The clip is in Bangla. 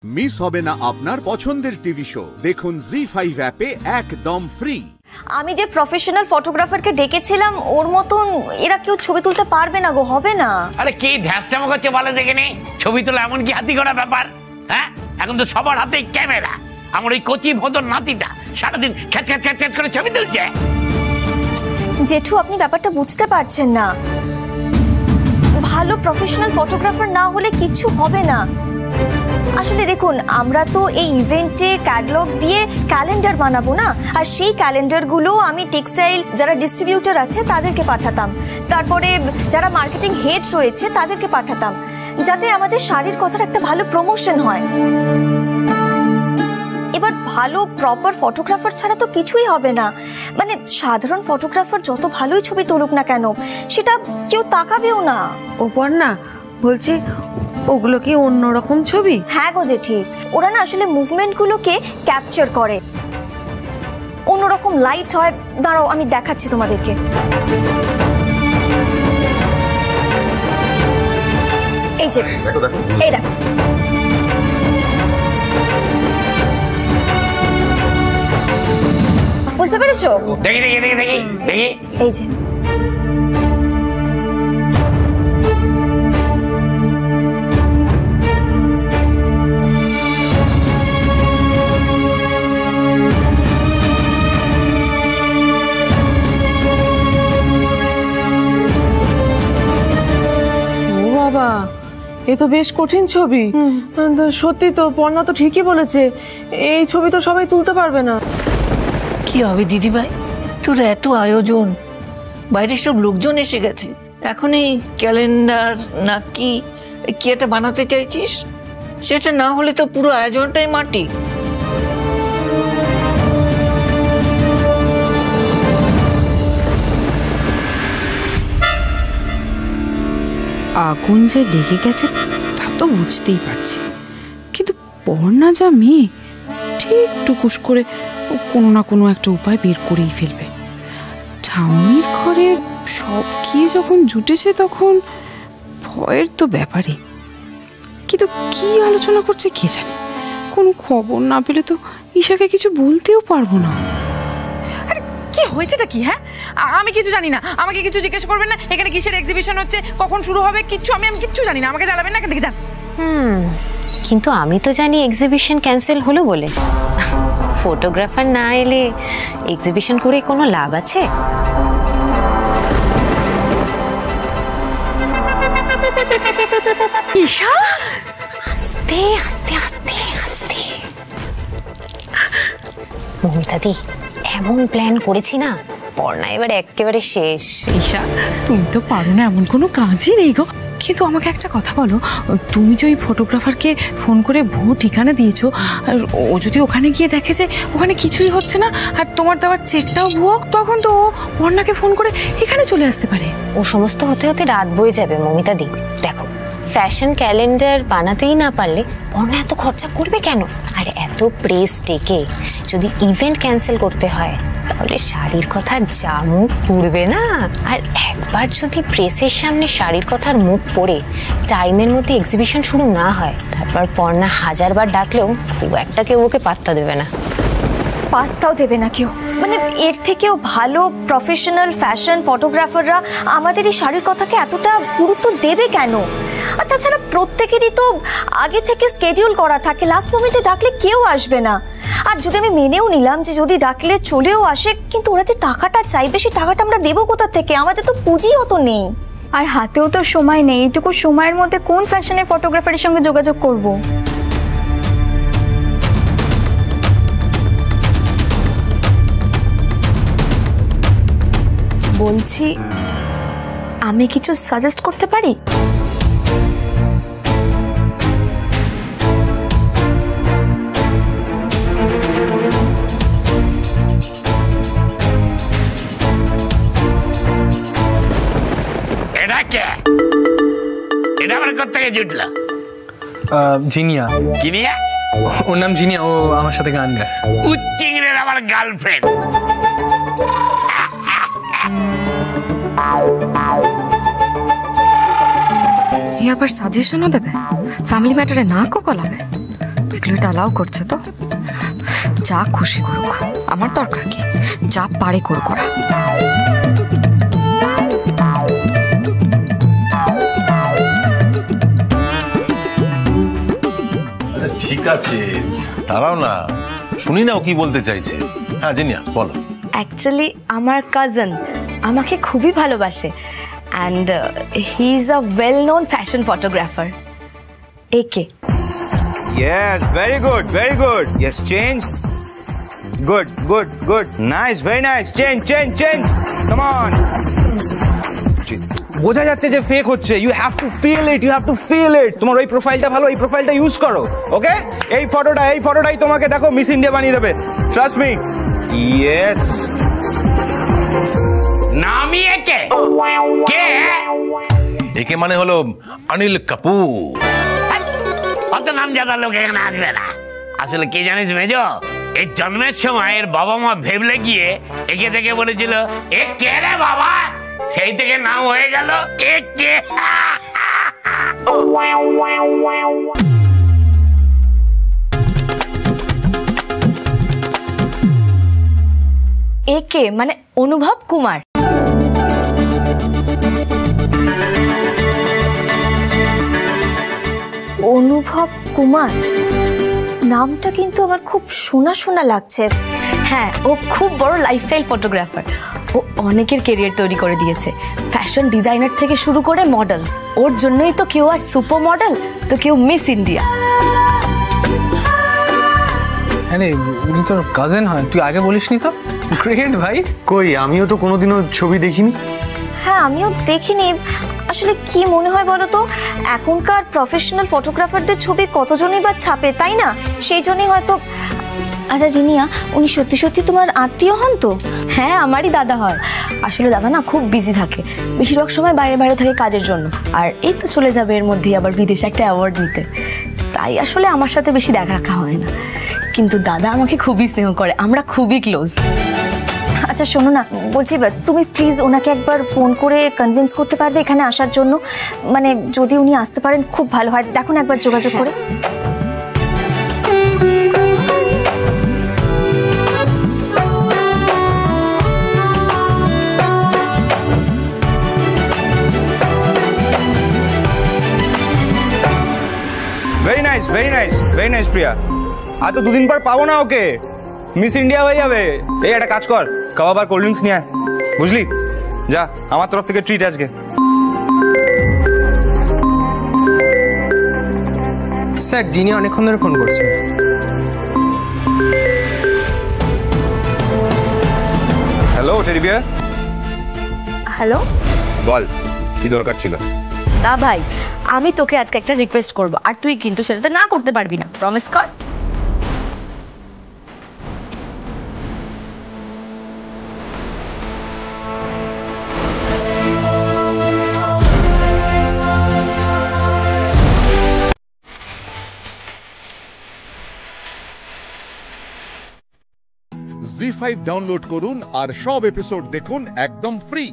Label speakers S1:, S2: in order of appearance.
S1: মিস হবে না আপনার পছন্দের টিভি শো। দেখুন জি5 অ্যাপে একদম ফ্রি।
S2: আমি যে প্রফেশনাল ফটোগ্রাফারকে ডেকেছিলাম ওর মতন এরা কেউ ছবি তুলতে পারবে না গো, হবে না।
S3: আরে কি ধ্যাসটামো করছে বলে দেখেনি? ছবি তোলা এমন কি হাতি ঘোড়া ব্যাপার? হ্যাঁ, এখন তো সবার হাতেই ক্যামেরা। আমার ওই কচি ভদর নাতিটা সারাদিন খ্যাচ খ্যাচ খ্যাচ খ্যাচ করে ছবি তুলছে।
S2: জেঠু, আপনি ব্যাপারটা বুঝতে পারছেন না। ভালো প্রফেশনাল ফটোগ্রাফার না হলে কিছু হবে না। আসলে দেখুন, আমরা তো এই ইভেন্টে ক্যাটালগ দিয়ে ক্যালেন্ডার বানাবো না, আর সেই ক্যালেন্ডারগুলো আমি টেক্সটাইল যারা ডিস্ট্রিবিউটর আছে তাদেরকে পাঠাতাম, তারপরে যারা মার্কেটিং হেড রয়েছে তাদেরকে পাঠাতাম, যাতে আমাদের শাড়ির কথার একটা ভালো প্রমোশন হয়। এবার ভালো প্রপার ফটোগ্রাফার ছাড়া তো কিছুই হবে না। মানে সাধারণ ফটোগ্রাফার যত ভালোই ছবি তুলুক না কেন, সেটা কেউ তাকাবেও না।
S4: ওপর না বলছি, ওগুলো কি অন্যরকম ছবি?
S2: হ্যাঁ গো জেঠি, ওরা না আসলে মুভমেন্ট গুলোকে ক্যাপচার করে, অন্যরকম লাইট হয়। দাঁড়াও আমি দেখাচ্ছি তোমাদেরকে। এই যে এই দেখো, বুঝতে পেরেছো?
S3: দেখি দেখি দেখি দেখি দেখি
S2: এই যে
S4: এ তো বেশ কঠিন ছবি। সত্যি তো, পর্ণা তো ঠিকই বলেছে, এই ছবি তো সবাই তুলতে পারবে না।
S5: কি হবে দিদি ভাই, তোর এত আয়োজন, বাইরের সব লোকজন এসে গেছে, এখন এই ক্যালেন্ডার না কি একটা বানাতে চাইছিস? সেটা না হলে তো পুরো আয়োজনটাই মাটি।
S6: আগুন যে লেগে গেছে তা তো বুঝতেই পারছি, কিন্তু পর্ণা যা মেয়ে, ঠিক টুকুস করে কোনো না কোনো একটা উপায় বের করেই ফেলবে। ঠাম্মির ঘরে সব গিয়ে যখন জুটেছে তখন ভয়ের তো ব্যাপারই, কিন্তু কি আলোচনা করছে কে জানে। কোনো খবর না পেলে তো ঈশাকে কিছু বলতেও পারবো না।
S7: কি হয়েছেটা কি? হ্যাঁ, আমি কিছু জানি না, আমাকে কিছু জিজ্ঞেস করবেন না। এখানে কিসের এক্সিবিশন হচ্ছে, কখন শুরু হবে, কিচ্ছু আমি কিচ্ছু জানি না, আমাকে জানাবেন না, এখান থেকে যান।
S8: কিন্তু আমি তো জানি এক্সিবিশন ক্যান্সেল হলো বলে। ফটোগ্রাফার না এলে এক্সিবিশন করে কোনো লাভ আছে?
S7: ঈশা,
S8: আস্তে আস্তে আস্তে আস্তে। মমিতাদি, এমন প্ল্যান করেছি না, পড়না এবার একেবারে শেষ।
S6: ঈশা, তুমি তো পারো না এমন কোনো কাজই নেই গো। কিন্তু আমাকে একটা কথা বলো, তুমি যে ওই ফটোগ্রাফারকে ফোন করে ভুয়ো ঠিকানা দিয়েছো, আর ও যদি ওখানে গিয়ে দেখে যে ওখানে কিছুই হচ্ছে না আর তোমার দেওয়ার চেকটাও ভুয়ো, তখন তো ও পর্ণাকে ফোন করে এখানে চলে আসতে পারে।
S8: ও সমস্ত হতে হতে রাত বয়ে যাবে মমিতাদি। দেখো, ফ্যাশন ক্যালেন্ডার বানাতেই না পারলে পর্ণা এত খরচা করবে কেন? আর এত প্রেস ডেকে যদি ইভেন্ট ক্যান্সেল করতে হয়, তাহলে শাড়ির কথার যা মুখ পুড়বে না। আর একবার যদি প্রেসের সামনে শাড়ির কথার মুখ পড়ে টাইমের মধ্যে এক্সিবিশন শুরু না হয়, তারপর পর্ণা হাজারবার ডাকলেও খুব একটা কেউ ওকে পাত্তা দেবে না।
S2: পাত্তাও দেবে না কেউ? মানে এর থেকেও ভালো প্রফেশনাল ফ্যাশন ফটোগ্রাফাররা আমাদের এই শাড়ির কথাকে এতটা গুরুত্ব দেবে কেন? আর তাছাড়া প্রত্যেকেরই তো আগে থেকে স্কেডিউল করা থাকে, লাস্ট মোমেন্টে ডাকলে কেউ আসবে না। আর যদি আমি মেনেও নিলাম যে যদি ডাকলে চলেও আসে, কিন্তু ওরা যে টাকাটা চাইবে, সেই টাকাটা আমরা দেবো কোথা থেকে? আমাদের তো পুঁজি অত নেই,
S9: আর হাতেও তো সময় নেই। এইটুকু সময়ের মধ্যে কোন ফ্যাশনের ফটোগ্রাফারের সঙ্গে যোগাযোগ করব?
S2: বলছি, আমি কিছু সাজেস্ট করতে পারি?
S3: এটা কে? এটা আবার কোত্থেকে জুটলো?
S10: জিনিয়া।
S3: জিনিয়া?
S10: ওর নাম জিনিয়া, ও আমার সাথে গান গায়।
S3: উচ্চিংড়ের আমার গার্লফ্রেন্ড।
S7: আবার সাজেশনও দেবে, ফ্যামিলি ম্যাটারে না কলাবে। দেখলো এটা অ্যালাউ করছে তো, যা খুশি করুক, আমার দরকার কি, যা পারে করুক ওরা।
S11: ঠিক আছে, দাঁড়াও না, শুনি না ও কি বলতে চাইছে। হ্যাঁ জিনিয়া বলো।
S2: অ্যাকচুয়ালি আমার কাজিন আমাকে খুবই ভালোবাসে and he is a well known fashion photographer. একে
S12: Yes, very good, very good. Yes, change. Good, good, good. Nice, very nice. Change. Come on. বোঝা যাচ্ছে যে ফেক হচ্ছে। You have to fill it. তোমার ওই প্রোফাইলটা ভালো, এই প্রোফাইলটা ইউজ করো, ওকে? এই ফটোটাই তোমাকে দেখো মিস ইন্ডিয়া বানিয়ে দেবে, ট্রাস্ট মি। ইয়েস।
S3: নামি একে কে?
S11: একে মানে হলো অনিল কাপুর।
S3: অত নাম জানা লোক এখানে আসবে না। আসলে কি জানিস মেজো, এর জন্মের সময় এর বাবা মা ভেবলে গিয়ে একে থেকে বলেছিল এ কে রে বাবা, সেই থেকে নাম হয়ে গেল একে।
S2: একে মানে অনুভব কুমার। অনুভব কুমার নামটা কিন্তু আমার খুব শোনা শোনা লাগছে। হ্যাঁ, ও খুব বড় লাইফস্টাইল ফটোগ্রাফার। ও অনেকের কেরিয়ার তৈরি করে দিয়েছে, ফ্যাশন ডিজাইনার থেকে শুরু করে মডেলস। ওর জন্যই তো কেউ আর সুপার মডেল, তো কেউ মিস ইন্ডিয়া।
S10: হ্যাঁ রে, উনি তোর কাজিন হয়, তুই আগে বলিসনি তো। গ্রেট ভাই।
S13: কই, আমিও তো কোনোদিনও ছবি দেখিনি।
S2: হ্যাঁ, আমিও দেখিনি। আসলে কি মনে হয় বলো তো, এখনকার প্রফেশনাল ফটোগ্রাফারদের ছবি কতজনই বা ছাপে, তাই না? সেই জন্যই হয়তো। আচ্ছা জিনিয়া, উনি সত্যি সত্যি তোমার আত্মীয় হন তো? হ্যাঁ, আমারই দাদা হয়। আসলে দাদা না খুব বিজি থাকে, বেশিরভাগ সময় বাইরে থাকে কাজের জন্য। আর এই তো চলে যাবে এর মধ্যেই আবার বিদেশে একটা অ্যাওয়ার্ড নিতে, তাই আসলে আমার সাথে বেশি দেখা রাখা হয় না। কিন্তু দাদা আমাকে খুবই স্নেহ করে, আমরা খুবই ক্লোজ। আচ্ছা শোনো না, বলছি তুমি প্লিজ ওনাকে একবার ফোন করে কনভিন্স করতে পারবে এখানে আসার জন্য? মানে যদি উনি আসতে পারেন খুব ভালো হয়, দেখুন একবার যোগাযোগ করে।
S12: ভেরি নাইস প্রিয়া। আর তো দুদিন পর পাবো না ওকে, মিস ইন্ডিয়া হয়ে যাবে। এই একটা কাজ কর, কাবাব আর কোল্ড ড্রিঙ্কস নিয়ে আয়, বুঝলি? যা, আমার তরফ থেকে ট্রিট আজকে।
S13: স্যার, জিনি অনেকক্ষণ ধরে ফোন করছে।
S12: Hello teddy bear.
S2: হ্যালো,
S12: বল কি দরকার ছিল?
S2: না ভাই, আমি তোকে আজকে একটা রিকোয়েস্ট করব, আর তুই কিন্তু সেটাতে না করতে পারবি না, প্রমিস কর।
S1: জি5 ডাউনলোড করুন আর সব এপিসোড দেখুন একদম ফ্রি।